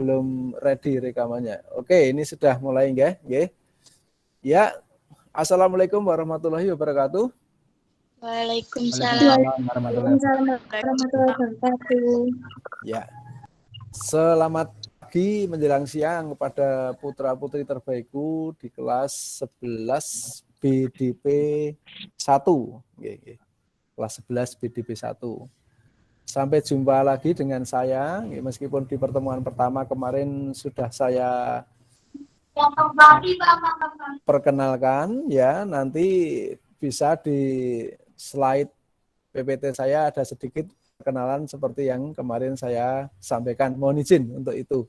belum ready rekamannya. Oke, ini sudah mulai nggih? Nggih. Ya. Assalamualaikum warahmatullahi wabarakatuh. Waalaikumsalam warahmatullahi wabarakatuh. Ya. Selamat pagi menjelang siang kepada putra-putri terbaikku di kelas 11 BDP 1. Kelas 11 BDP 1. Sampai jumpa lagi dengan saya, meskipun di pertemuan pertama kemarin sudah saya perkenalkan, ya nanti bisa di slide PPT saya ada sedikit perkenalan seperti yang kemarin saya sampaikan. Mohon izin untuk itu.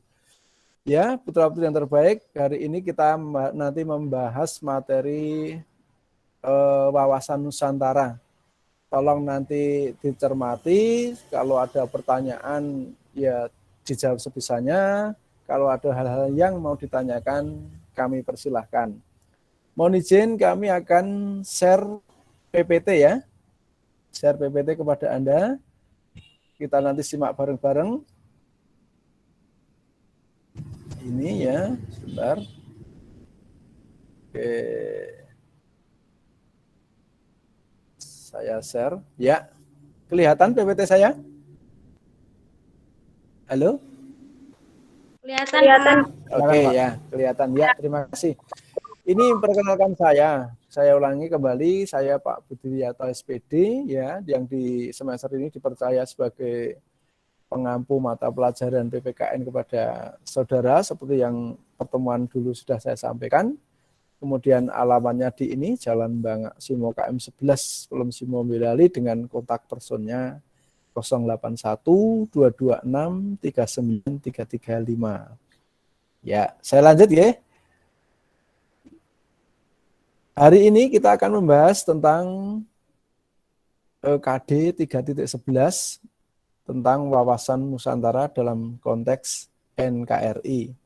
Ya, putra-putri yang terbaik, hari ini kita nanti membahas materi wawasan Nusantara. Tolong nanti dicermati, kalau ada pertanyaan ya dijawab sebisanya, kalau ada hal-hal yang mau ditanyakan kami persilahkan. Mohon izin kami akan share PPT ya, share PPT kepada Anda, kita nanti simak bareng-bareng. Ini ya, sebentar. Oke. Saya share. Ya. Kelihatan PPT saya? Halo? Kelihatan. Oke ya, kelihatan. Ya, terima kasih. Ini perkenalkan saya. Saya ulangi kembali, saya Pak Budriyanto SPD ya, yang di semester ini dipercaya sebagai pengampu mata pelajaran PPKN kepada saudara seperti yang pertemuan dulu sudah saya sampaikan. Kemudian alamannya di ini, Jalan Bangak Simo KM 11, Pelem Simo Boyolali dengan kontak personnya 081 226 39 335. Ya, saya lanjut ya. Hari ini kita akan membahas tentang KD 3.11 tentang wawasan Nusantara dalam konteks NKRI.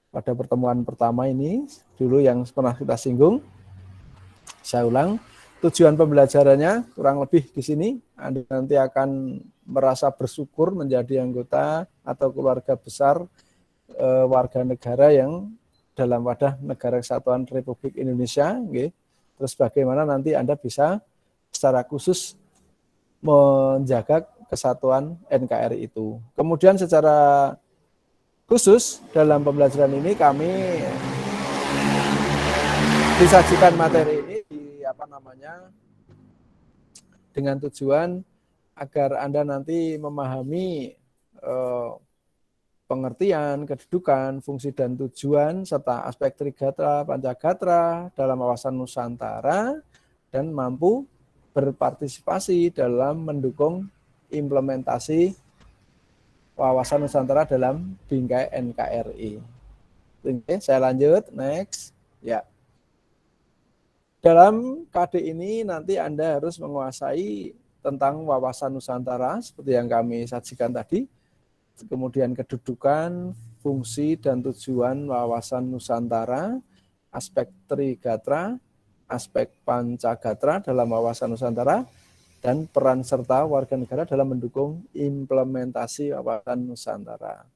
Pada pertemuan pertama ini, dulu yang pernah kita singgung, saya ulang, tujuan pembelajarannya kurang lebih di sini, Anda nanti akan merasa bersyukur menjadi anggota atau keluarga besar warga negara yang dalam wadah Negara Kesatuan Republik Indonesia. Terus bagaimana nanti Anda bisa secara khusus menjaga kesatuan NKRI itu. Kemudian secara khusus dalam pembelajaran ini kami disajikan materi ini dengan tujuan agar Anda nanti memahami pengertian, kedudukan, fungsi dan tujuan serta aspek Trigatra, Pancagatra dalam wawasan Nusantara dan mampu berpartisipasi dalam mendukung implementasi wawasan Nusantara dalam bingkai NKRI. Oke, saya lanjut, next. Ya. Dalam KD ini nanti Anda harus menguasai tentang wawasan Nusantara seperti yang kami sajikan tadi. Kemudian kedudukan, fungsi dan tujuan wawasan Nusantara, aspek Trigatra, aspek Pancagatra dalam wawasan Nusantara, dan peran serta warga negara dalam mendukung implementasi wawasan Nusantara.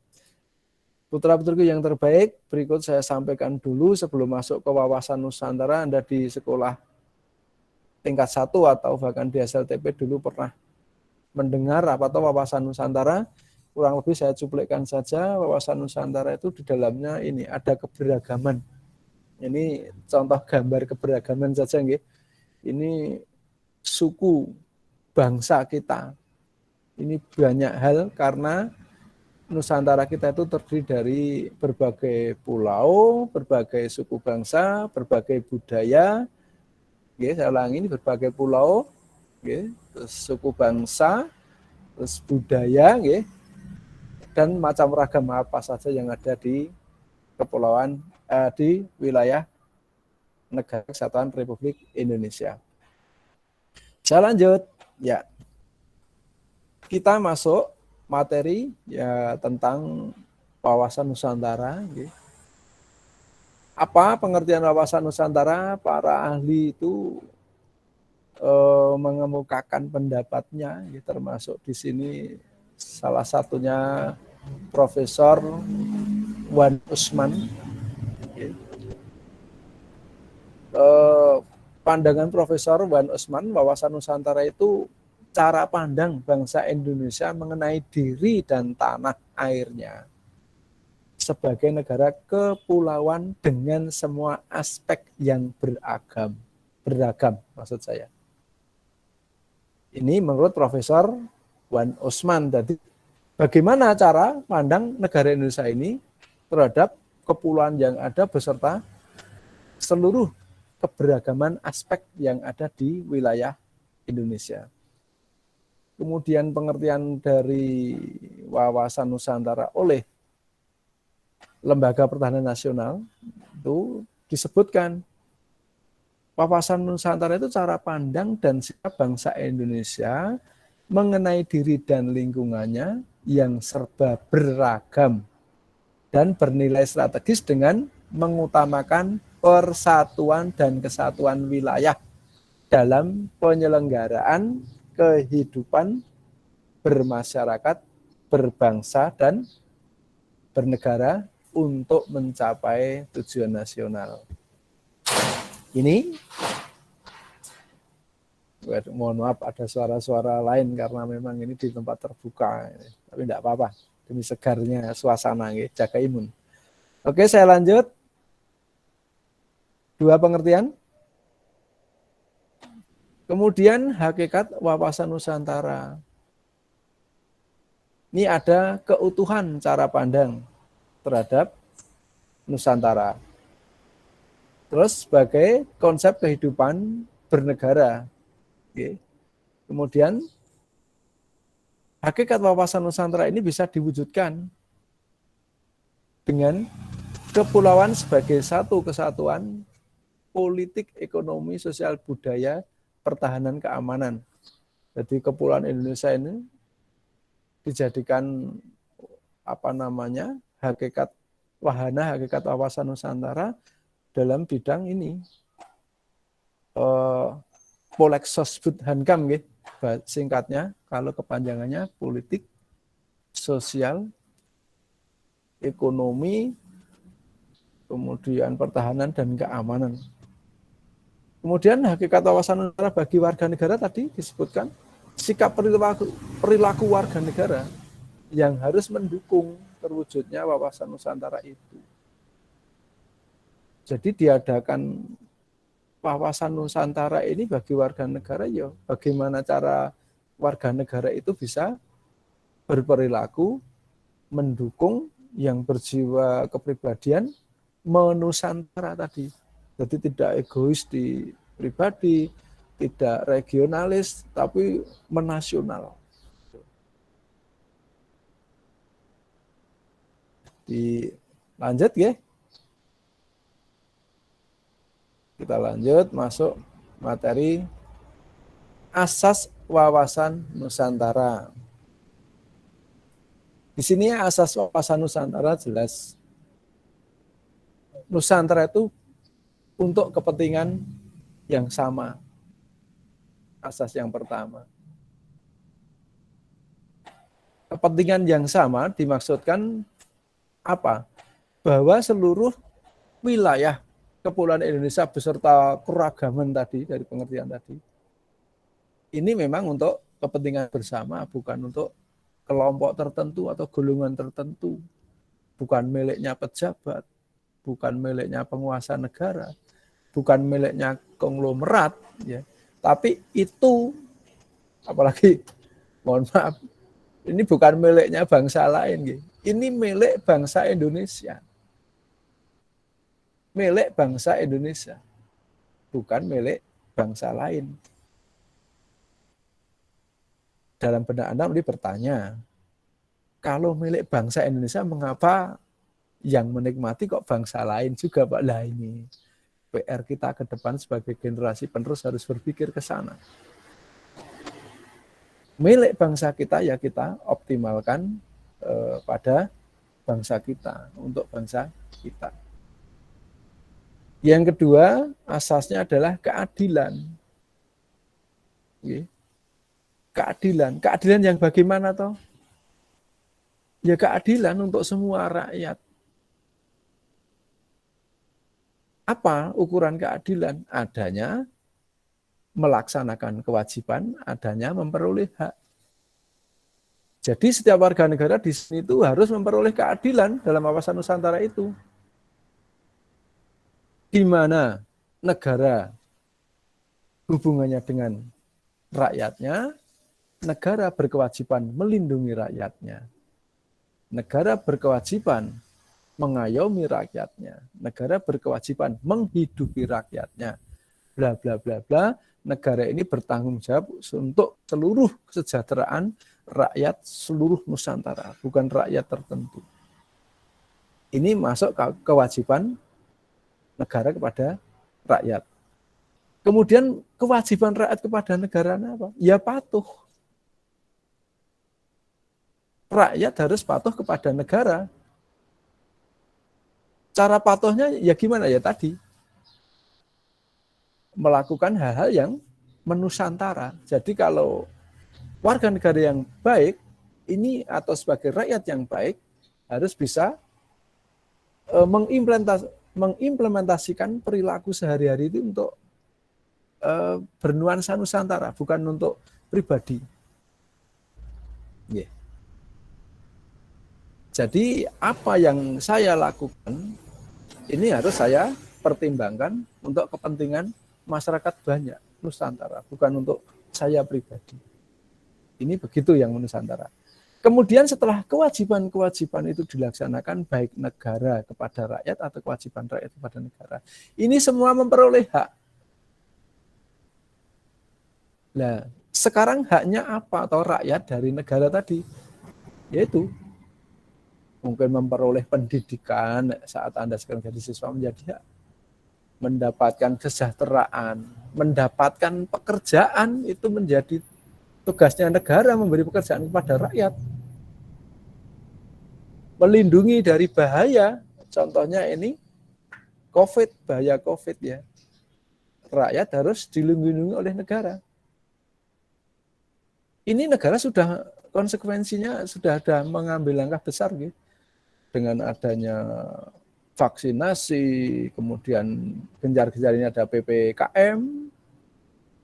Putra-putriku yang terbaik, berikut saya sampaikan dulu sebelum masuk ke wawasan Nusantara. Anda di sekolah tingkat 1 atau bahkan di SLTP dulu pernah mendengar apa itu wawasan Nusantara. Kurang lebih saya cuplikan saja, wawasan Nusantara itu di dalamnya ini ada keberagaman. Ini contoh gambar keberagaman saja, nggih. Ini suku bangsa kita. Ini banyak hal karena Nusantara kita itu terdiri dari berbagai pulau, berbagai suku bangsa, berbagai budaya. Saya ulangi, ini berbagai pulau, terus suku bangsa, terus budaya, dan macam ragam apa saja yang ada di kepulauan di wilayah Negara Kesatuan Republik Indonesia. Saya lanjut, ya. Kita masuk materi ya tentang wawasan Nusantara. Apa pengertian wawasan Nusantara? Para ahli itu mengemukakan pendapatnya, termasuk di sini salah satunya Profesor Wan Usman. Pandangan Profesor Wan Usman, wawasan Nusantara itu cara pandang bangsa Indonesia mengenai diri dan tanah airnya sebagai negara kepulauan dengan semua aspek yang beragam maksud saya. Ini menurut Profesor Wan Usman. Jadi bagaimana cara pandang negara Indonesia ini terhadap kepulauan yang ada beserta seluruh keberagaman aspek yang ada di wilayah Indonesia. Kemudian pengertian dari wawasan Nusantara oleh Lembaga Pertahanan Nasional itu disebutkan wawasan Nusantara itu cara pandang dan sikap bangsa Indonesia mengenai diri dan lingkungannya yang serba beragam dan bernilai strategis dengan mengutamakan persatuan dan kesatuan wilayah dalam penyelenggaraan kehidupan bermasyarakat, berbangsa, dan bernegara untuk mencapai tujuan nasional. Ini, mohon maaf ada suara-suara lain karena memang ini di tempat terbuka, tapi tidak apa-apa, demi segarnya suasana, jaga imun. Oke, saya lanjut. Dua pengertian. Kemudian hakikat wawasan Nusantara. Ini ada keutuhan cara pandang terhadap Nusantara. Terus sebagai konsep kehidupan bernegara. Oke. Kemudian hakikat wawasan Nusantara ini bisa diwujudkan dengan kepulauan sebagai satu kesatuan politik, ekonomi, sosial, budaya, pertahanan, keamanan. Jadi kepulauan Indonesia ini dijadikan hakikat wahana, hakikat wawasan Nusantara dalam bidang ini. Polexosbud Hankam, singkatnya, kalau kepanjangannya politik, sosial, ekonomi, kemudian pertahanan dan keamanan. Kemudian hakikat wawasan Nusantara bagi warga negara tadi disebutkan sikap perilaku warga negara yang harus mendukung terwujudnya wawasan Nusantara itu. Jadi diadakan wawasan Nusantara ini bagi warga negara, ya bagaimana cara warga negara itu bisa berperilaku mendukung yang berjiwa kepribadian menusantara tadi. Jadi tidak egois di pribadi, tidak regionalis, tapi menasional. Dilanjut ya. Kita lanjut masuk materi asas wawasan Nusantara. Di sini asas wawasan Nusantara jelas. Nusantara itu untuk kepentingan yang sama. Asas yang pertama. Kepentingan yang sama dimaksudkan apa? Bahwa seluruh wilayah kepulauan Indonesia beserta keragaman tadi, dari pengertian tadi, ini memang untuk kepentingan bersama, bukan untuk kelompok tertentu atau golongan tertentu. Bukan miliknya pejabat, bukan miliknya penguasa negara, bukan miliknya konglomerat, ya. Tapi itu, apalagi, mohon maaf, ini bukan miliknya bangsa lain, ini milik bangsa Indonesia. Milik bangsa Indonesia, bukan milik bangsa lain. Dalam benak Anda ini bertanya, kalau milik bangsa Indonesia, mengapa yang menikmati kok bangsa lain juga, Pak? Lah ini PR kita ke depan sebagai generasi penerus harus berpikir ke sana. Milik bangsa kita ya kita optimalkan pada bangsa kita, untuk bangsa kita. Yang kedua, asasnya adalah keadilan. Keadilan. Keadilan yang bagaimana toh? Ya keadilan untuk semua rakyat. Apa ukuran keadilan? Adanya melaksanakan kewajiban, adanya memperoleh hak. Jadi setiap warga negara di sini itu harus memperoleh keadilan dalam wawasan Nusantara itu. Di mana negara hubungannya dengan rakyatnya, negara berkewajiban melindungi rakyatnya. Negara berkewajiban mengayomi rakyatnya. Negara berkewajiban menghidupi rakyatnya. Bla bla bla bla. Negara ini bertanggung jawab untuk seluruh kesejahteraan rakyat seluruh Nusantara, bukan rakyat tertentu. Ini masuk kewajiban negara kepada rakyat. Kemudian kewajiban rakyat kepada negara apa? Ya patuh. Rakyat harus patuh kepada negara. Cara patuhnya ya gimana ya tadi? Melakukan hal-hal yang menusantara. Jadi kalau warga negara yang baik, ini atau sebagai rakyat yang baik, harus bisa mengimplementasikan perilaku sehari-hari itu untuk bernuansa Nusantara, bukan untuk pribadi. Yeah. Jadi apa yang saya lakukan, ini harus saya pertimbangkan untuk kepentingan masyarakat banyak Nusantara, bukan untuk saya pribadi. Ini begitu yang Nusantara. Kemudian setelah kewajiban-kewajiban itu dilaksanakan baik negara kepada rakyat atau kewajiban rakyat kepada negara, ini semua memperoleh hak. Nah, sekarang haknya apa atau rakyat dari negara tadi? Yaitu mungkin memperoleh pendidikan saat Anda sekarang jadi siswa menjadi hak. Mendapatkan kesejahteraan, mendapatkan pekerjaan itu menjadi tugasnya negara memberi pekerjaan kepada rakyat. Melindungi dari bahaya, contohnya ini COVID, bahaya COVID ya. Rakyat harus dilindungi oleh negara. Ini negara sudah konsekuensinya sudah ada mengambil langkah besar gitu. Dengan adanya vaksinasi, kemudian gencar-gencar ini ada PPKM,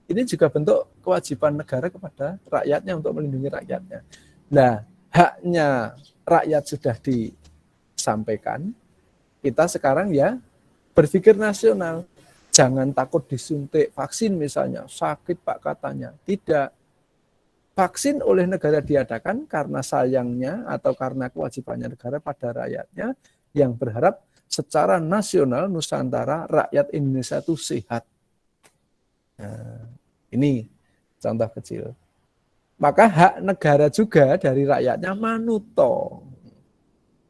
ini juga bentuk kewajiban negara kepada rakyatnya untuk melindungi rakyatnya. Nah, haknya rakyat sudah disampaikan, kita sekarang ya berpikir nasional. Jangan takut disuntik vaksin misalnya, sakit Pak katanya. Tidak. Vaksin oleh negara diadakan karena sayangnya atau karena kewajibannya negara pada rakyatnya yang berharap secara nasional Nusantara rakyat Indonesia itu sehat. Nah, ini contoh kecil. Maka hak negara juga dari rakyatnya manuto.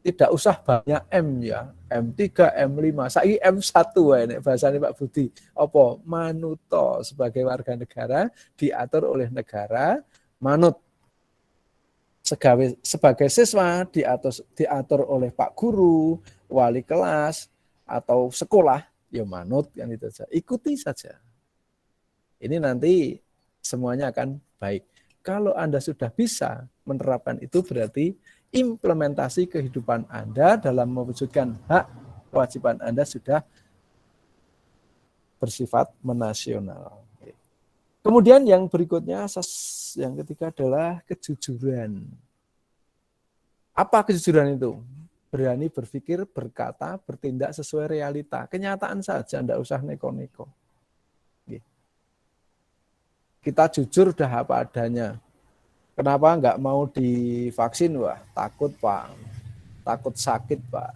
Tidak usah banyak M ya, M3, M5, saiki M1 ini bahasanya Pak Budi. Apa? Manuto sebagai warga negara diatur oleh negara, manut sebagai siswa diatur oleh Pak Guru, wali kelas atau sekolah, ya manut kan itu saja. Ikuti saja. Ini nanti semuanya akan baik. Kalau Anda sudah bisa menerapkan itu berarti implementasi kehidupan Anda dalam mewujudkan hak kewajiban Anda sudah bersifat menasional. Kemudian yang berikutnya, yang ketiga adalah kejujuran. Apa kejujuran itu? Berani berpikir, berkata, bertindak sesuai realita. Kenyataan saja, tidak usah neko-neko. Kita jujur udah apa adanya. Kenapa nggak mau divaksin? Wah, takut Pak. Takut sakit Pak.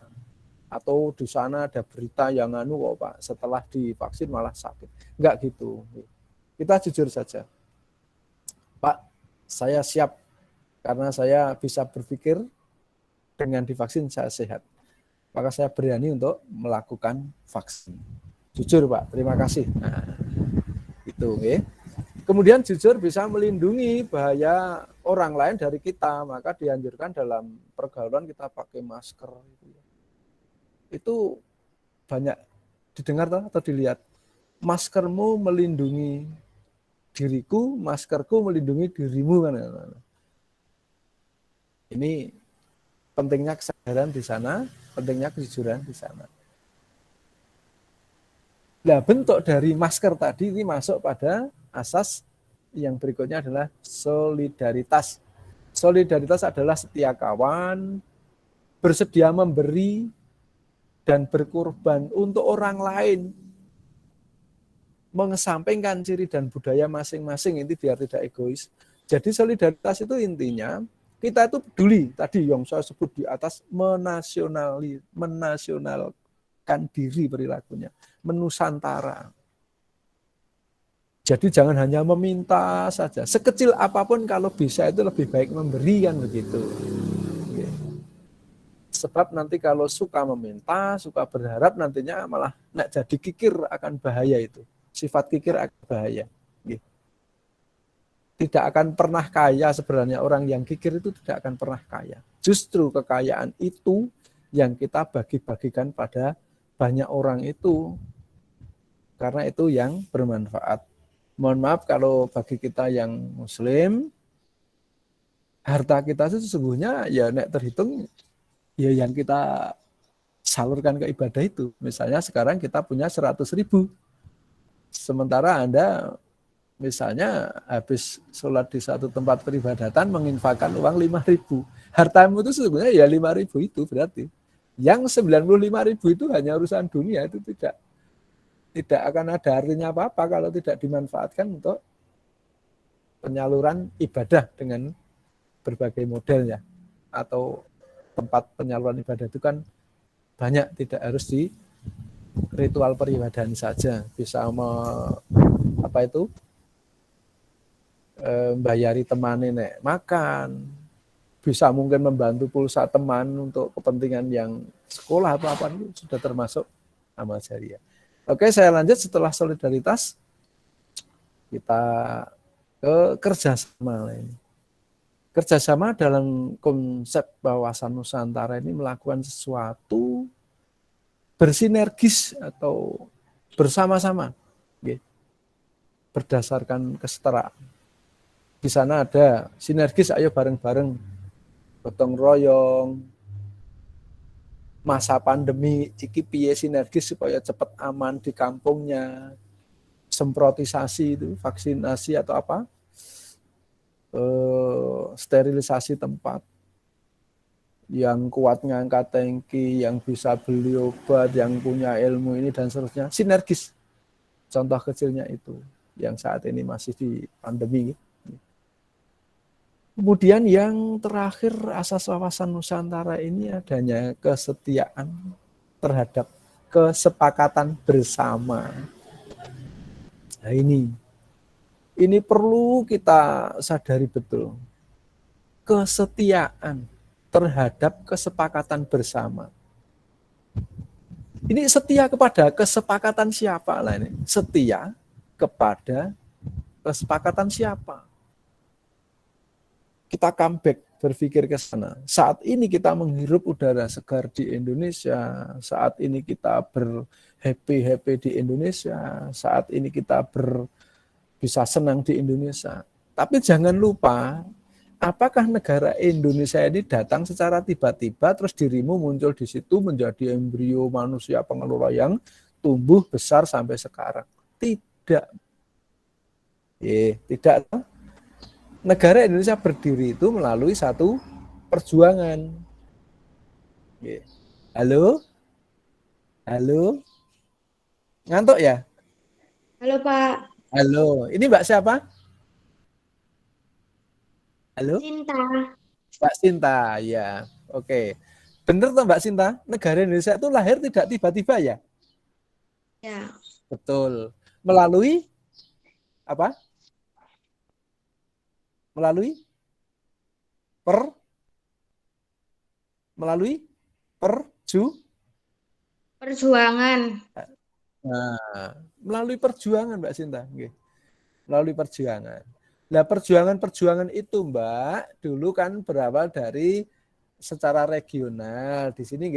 Atau di sana ada berita yang kok Pak, setelah divaksin malah sakit. Enggak gitu. Kita jujur saja. Pak, saya siap karena saya bisa berpikir dengan divaksin saya sehat. Maka saya berani untuk melakukan vaksin. Jujur Pak, terima kasih. Nah, itu okay. Kemudian jujur bisa melindungi bahaya orang lain dari kita, maka dianjurkan dalam pergaulan kita pakai masker. Itu banyak didengar atau dilihat. Maskermu melindungi diriku, maskerku melindungi dirimu kan. Ini pentingnya kesadaran di sana, pentingnya kejujuran di sana. Nah, bentuk dari masker tadi ini masuk pada asas yang berikutnya adalah solidaritas. Solidaritas adalah setia kawan, bersedia memberi, dan berkorban untuk orang lain. Mengesampingkan ciri dan budaya masing-masing ini biar tidak egois. Jadi solidaritas itu intinya kita itu peduli, tadi yang saya sebut di atas, menasionalkan diri perilakunya, menusantara. Jadi jangan hanya meminta saja, sekecil apapun kalau bisa itu lebih baik memberi kan begitu. Sebab nanti kalau suka meminta, suka berharap nantinya malah jadi kikir akan bahaya itu. Sifat kikir akan bahaya. Tidak akan pernah kaya sebenarnya, orang yang kikir itu tidak akan pernah kaya. Justru kekayaan itu yang kita bagi-bagikan pada banyak orang itu. Karena itu yang bermanfaat. Mohon maaf kalau bagi kita yang muslim, harta kita itu sesungguhnya ya nek terhitung ya yang kita salurkan ke ibadah itu. Misalnya sekarang kita punya 100.000. Sementara Anda misalnya habis sholat di satu tempat peribadatan menginfakkan uang 5.000. Hartamu itu sebenarnya ya 5.000 itu berarti. Yang 95.000 itu hanya urusan dunia, itu tidak akan ada artinya apa-apa kalau tidak dimanfaatkan untuk penyaluran ibadah dengan berbagai modelnya. Atau tempat penyaluran ibadah itu kan banyak, tidak harus di ritual peribadahan saja, bisa bayari teman nenek makan, bisa mungkin membantu pulsa teman untuk kepentingan yang sekolah atau apa itu sudah termasuk amal jariah. Oke, saya lanjut. Setelah solidaritas kita ke kerjasama ini. Kerjasama dalam konsep wawasan Nusantara ini melakukan sesuatu bersinergis atau bersama-sama, berdasarkan kesetaraan. Di sana ada sinergis, ayo bareng-bareng, gotong royong, masa pandemi, ciki piye sinergis supaya cepat aman di kampungnya, semprotisasi itu, vaksinasi atau apa, sterilisasi tempat, yang kuat ngangkat tangki, yang bisa beli obat, yang punya ilmu ini dan seterusnya, sinergis. Contoh kecilnya itu, yang saat ini masih di pandemi. Kemudian yang terakhir, asas wawasan Nusantara ini adanya kesetiaan terhadap kesepakatan bersama. Nah ini perlu kita sadari betul. Kesetiaan terhadap kesepakatan bersama. Ini setia kepada kesepakatan siapa lah ini? Setia kepada kesepakatan siapa? Kita comeback berpikir ke sana. Saat ini kita menghirup udara segar di Indonesia, saat ini kita berhappy-happy di Indonesia, saat ini kita bisa senang di Indonesia. Tapi jangan lupa, apakah negara Indonesia ini datang secara tiba-tiba terus dirimu muncul di situ menjadi embrio manusia pengelola yang tumbuh besar sampai sekarang? Tidak. Tidak. Negara Indonesia berdiri itu melalui satu perjuangan. Halo? Halo? Ngantuk ya? Halo Pak. Halo, ini Mbak siapa? Halo? Cinta. Mbak Sinta, ya. Oke. Benar toh Mbak Sinta? Negara Indonesia itu lahir tidak tiba-tiba ya? Ya. Betul. Melalui apa? Melalui Perjuangan. Nah, melalui perjuangan Mbak Sinta. Melalui perjuangan. Nah, perjuangan-perjuangan itu Mbak, dulu kan berawal dari secara regional. Di sini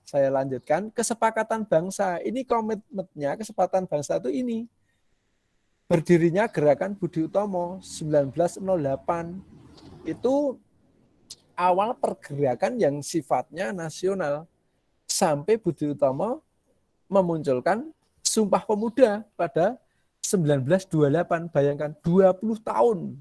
saya lanjutkan kesepakatan bangsa. Ini komitmennya kesepakatan bangsa itu ini. Berdirinya Gerakan Budi Utomo 1908. Itu awal pergerakan yang sifatnya nasional. Sampai Budi Utomo memunculkan Sumpah Pemuda pada 1928. Bayangkan 20 tahun.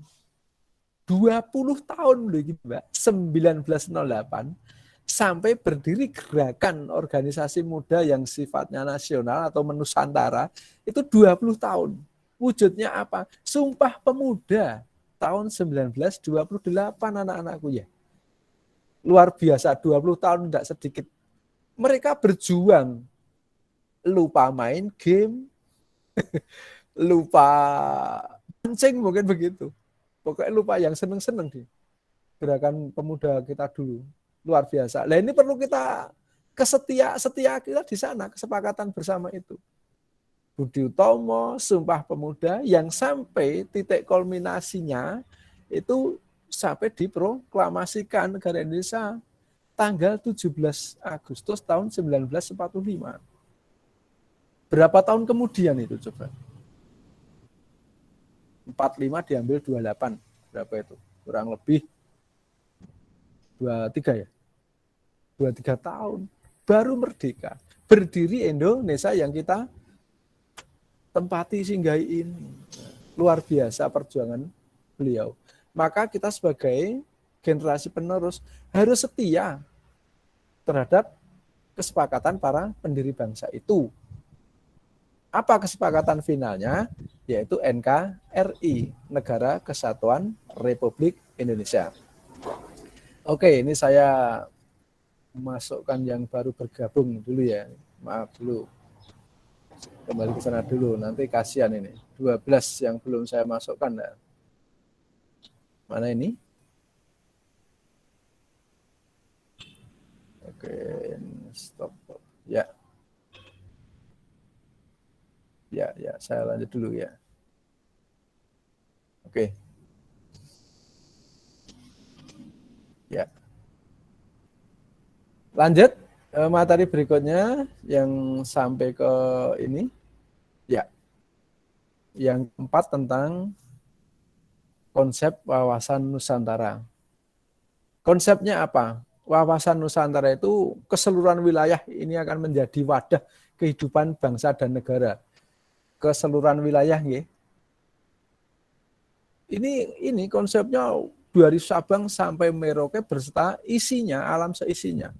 20 tahun begitu, Mbak. 1908 sampai berdiri gerakan organisasi muda yang sifatnya nasional atau menusantara itu 20 tahun. Wujudnya apa? Sumpah Pemuda tahun 1928 anak-anakku ya. Luar biasa, 20 tahun tidak sedikit. Mereka berjuang, lupa main game, lupa pancing mungkin begitu. Pokoknya lupa yang seneng-seneng di gerakan pemuda kita dulu. Luar biasa. Nah ini perlu kita setia kita di sana, kesepakatan bersama itu. Budi Utomo, Sumpah Pemuda yang sampai titik kulminasinya itu sampai diproklamasikan negara Indonesia tanggal 17 Agustus tahun 1945. Berapa tahun kemudian itu coba? 45 diambil 28. Berapa itu? Kurang lebih 23 ya? 23 tahun. Baru merdeka. Berdiri Indonesia yang kita tempati singgahi ini. Luar biasa perjuangan beliau. Maka kita sebagai generasi penerus harus setia terhadap kesepakatan para pendiri bangsa itu. Apa kesepakatan finalnya? Yaitu NKRI, Negara Kesatuan Republik Indonesia. Oke, ini saya masukkan yang baru bergabung dulu ya. Maaf dulu. Kembali ke sana dulu, nanti kasihan ini. 12 yang belum saya masukkan. Nah. Mana ini? Oke, stop. Ya. Ya, saya lanjut dulu ya. Oke. Ya. Lanjut materi berikutnya yang sampai ke ini. Ya. Yang keempat tentang konsep wawasan Nusantara. Konsepnya apa? Wawasan Nusantara itu keseluruhan wilayah ini akan menjadi wadah kehidupan bangsa dan negara. Keseluruhan wilayah nggih. Ini konsepnya dari Sabang sampai Merauke berserta isinya, alam seisinya.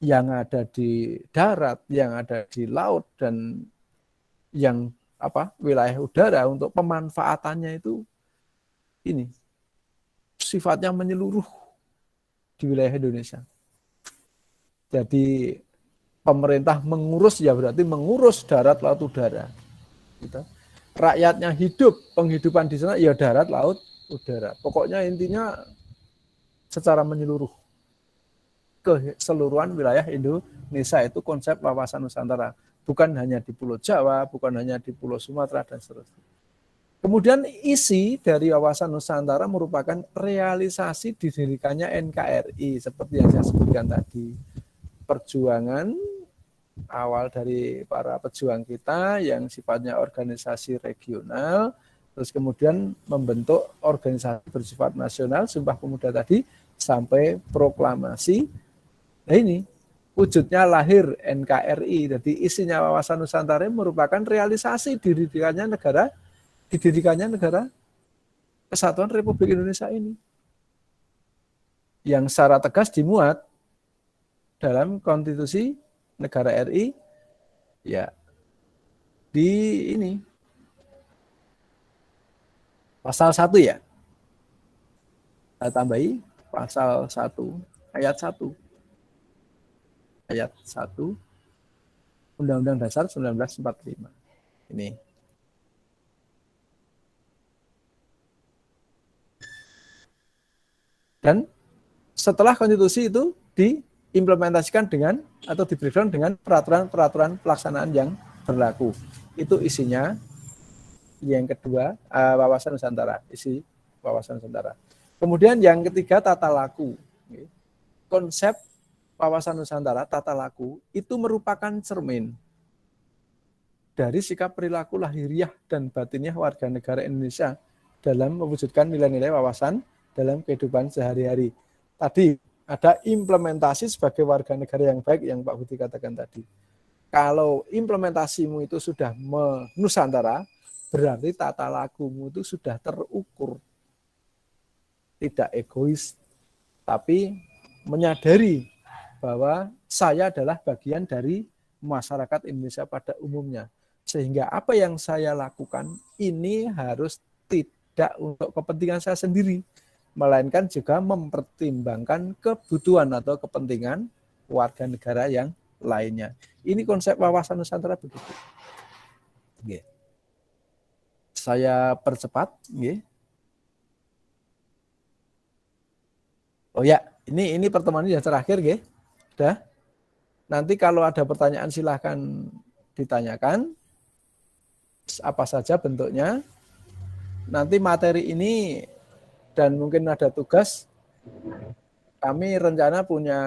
Yang ada di darat, yang ada di laut dan yang wilayah udara untuk pemanfaatannya itu ini sifatnya menyeluruh di wilayah Indonesia. Jadi pemerintah mengurus ya berarti mengurus darat, laut, udara. Gitu. Rakyatnya hidup, penghidupan di sana ya darat, laut, udara. Pokoknya intinya secara menyeluruh keseluruhan wilayah Indonesia itu konsep wawasan Nusantara. Bukan hanya di Pulau Jawa, bukan hanya di Pulau Sumatera dan seterusnya. Kemudian isi dari wawasan Nusantara merupakan realisasi didirikannya NKRI seperti yang saya sebutkan tadi. Perjuangan awal dari para pejuang kita yang sifatnya organisasi regional, terus kemudian membentuk organisasi bersifat nasional, Sumpah Pemuda tadi, sampai proklamasi. Nah ini, wujudnya lahir NKRI, jadi isinya wawasan Nusantara merupakan realisasi didirikannya negara Kesatuan Republik Indonesia ini. Yang secara tegas dimuat dalam konstitusi negara RI ya di ini pasal 1 ya. Saya tambahi pasal 1 ayat 1. Ayat 1 Undang-Undang Dasar 1945. Ini. Dan setelah konstitusi itu diimplementasikan dengan atau di-breakdown dengan peraturan-peraturan pelaksanaan yang berlaku. Itu isinya. Yang kedua, wawasan Nusantara, isi wawasan Nusantara. Kemudian yang ketiga, tata laku. Konsep wawasan Nusantara, tata laku, itu merupakan cermin dari sikap perilaku lahiriah dan batiniah warga negara Indonesia dalam mewujudkan nilai-nilai wawasan dalam kehidupan sehari-hari. Tadi ada implementasi sebagai warga negara yang baik yang Pak Budi katakan tadi. Kalau implementasimu itu sudah menusantara, berarti tata lakumu itu sudah terukur. Tidak egois, tapi menyadari bahwa saya adalah bagian dari masyarakat Indonesia pada umumnya. Sehingga apa yang saya lakukan ini harus tidak untuk kepentingan saya sendiri, melainkan juga mempertimbangkan kebutuhan atau kepentingan warga negara yang lainnya. Ini konsep wawasan Nusantara begitu. Oke. Saya percepat. Oke. Oh ya, ini pertemuan yang terakhir, nggih. Sudah. Nanti kalau ada pertanyaan silahkan ditanyakan. Apa saja bentuknya. Nanti materi ini dan mungkin ada tugas. Kami rencana punya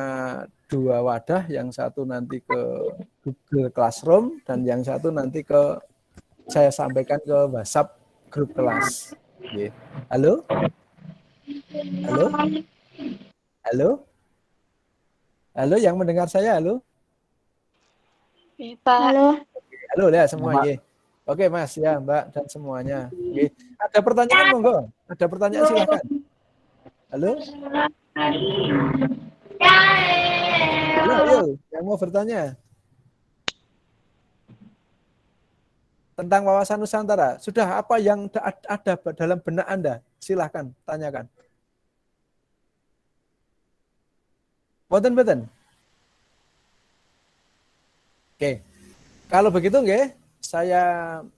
2 wadah, yang satu nanti ke Google Classroom dan yang satu nanti ke saya sampaikan ke WhatsApp grup kelas. Oke. Halo? Halo? Halo? Halo, yang mendengar saya, halo? Halo. Halo ya semuanya. Oke Mas, ya Mbak dan semuanya. Oke. Ada pertanyaan monggo? Ada pertanyaan silakan. Halo? Halo, yang mau bertanya tentang wawasan Nusantara, sudah apa yang ada dalam benak Anda? Silahkan tanyakan. Boten. Oke. Kalau begitu nggih, sebelum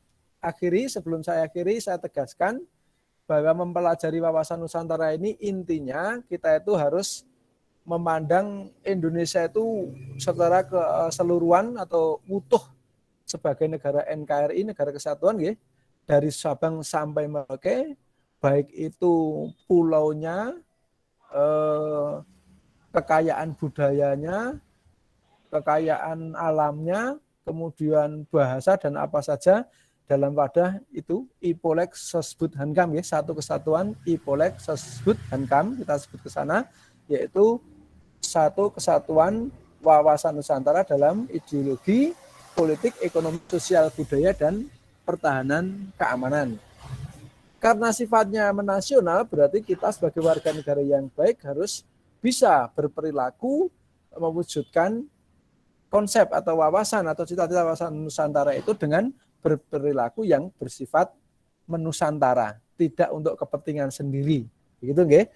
saya akhiri, saya tegaskan bahwa mempelajari wawasan Nusantara ini intinya kita itu harus memandang Indonesia itu secara keseluruhan atau utuh sebagai negara NKRI, negara kesatuan, nggih, dari Sabang sampai Merauke, baik itu pulaunya, kekayaan budayanya, kekayaan alamnya, kemudian bahasa dan apa saja dalam wadah itu IPOLEK Sosbud Hankam, ya, satu kesatuan IPOLEK Sosbud Hankam, kita sebut ke sana, yaitu satu kesatuan wawasan Nusantara dalam ideologi, politik, ekonomi, sosial, budaya, dan pertahanan keamanan. Karena sifatnya menasional, berarti kita sebagai warga negara yang baik harus bisa berperilaku mewujudkan konsep atau wawasan atau cita-cita wawasan Nusantara itu dengan berperilaku yang bersifat menusantara, tidak untuk kepentingan sendiri. Begitu nggih?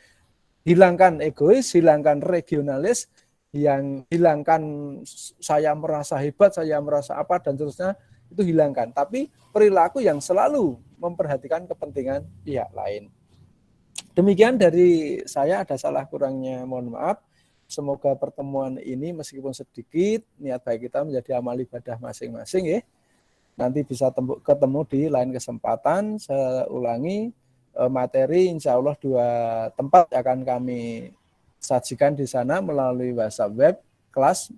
Hilangkan egois, hilangkan regionalis, yang hilangkan saya merasa hebat, saya merasa apa dan seterusnya, itu hilangkan. Tapi perilaku yang selalu memperhatikan kepentingan pihak lain. Demikian dari saya, ada salah kurangnya mohon maaf. Semoga pertemuan ini meskipun sedikit, niat baik kita menjadi amal ibadah masing-masing, ya. Nanti bisa ketemu di lain kesempatan. Saya ulangi, materi insya Allah 2 tempat akan kami sajikan di sana melalui WhatsApp web kelas,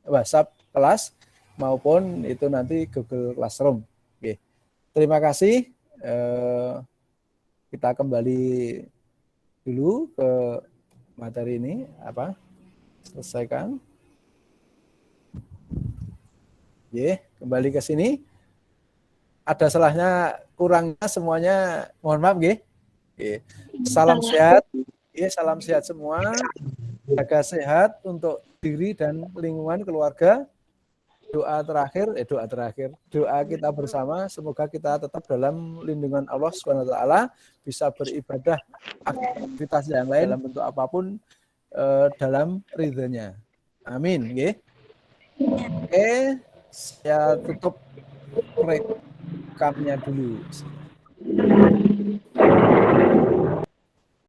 WhatsApp kelas, maupun itu nanti Google Classroom. Oke. Terima kasih. Kita kembali dulu ke materi ini, selesaikan. Kembali ke sini. Ada salahnya, kurangnya semuanya mohon maaf, nggih. Salam sehat. Salam sehat semua. Jaga sehat untuk diri dan lingkungan keluarga. Doa kita bersama, semoga kita tetap dalam lindungan Allah SWT, bisa beribadah aktivitas yang lain dalam bentuk apapun, dalam ridhonya. Amin. Oke, saya tutup rekamnya dulu.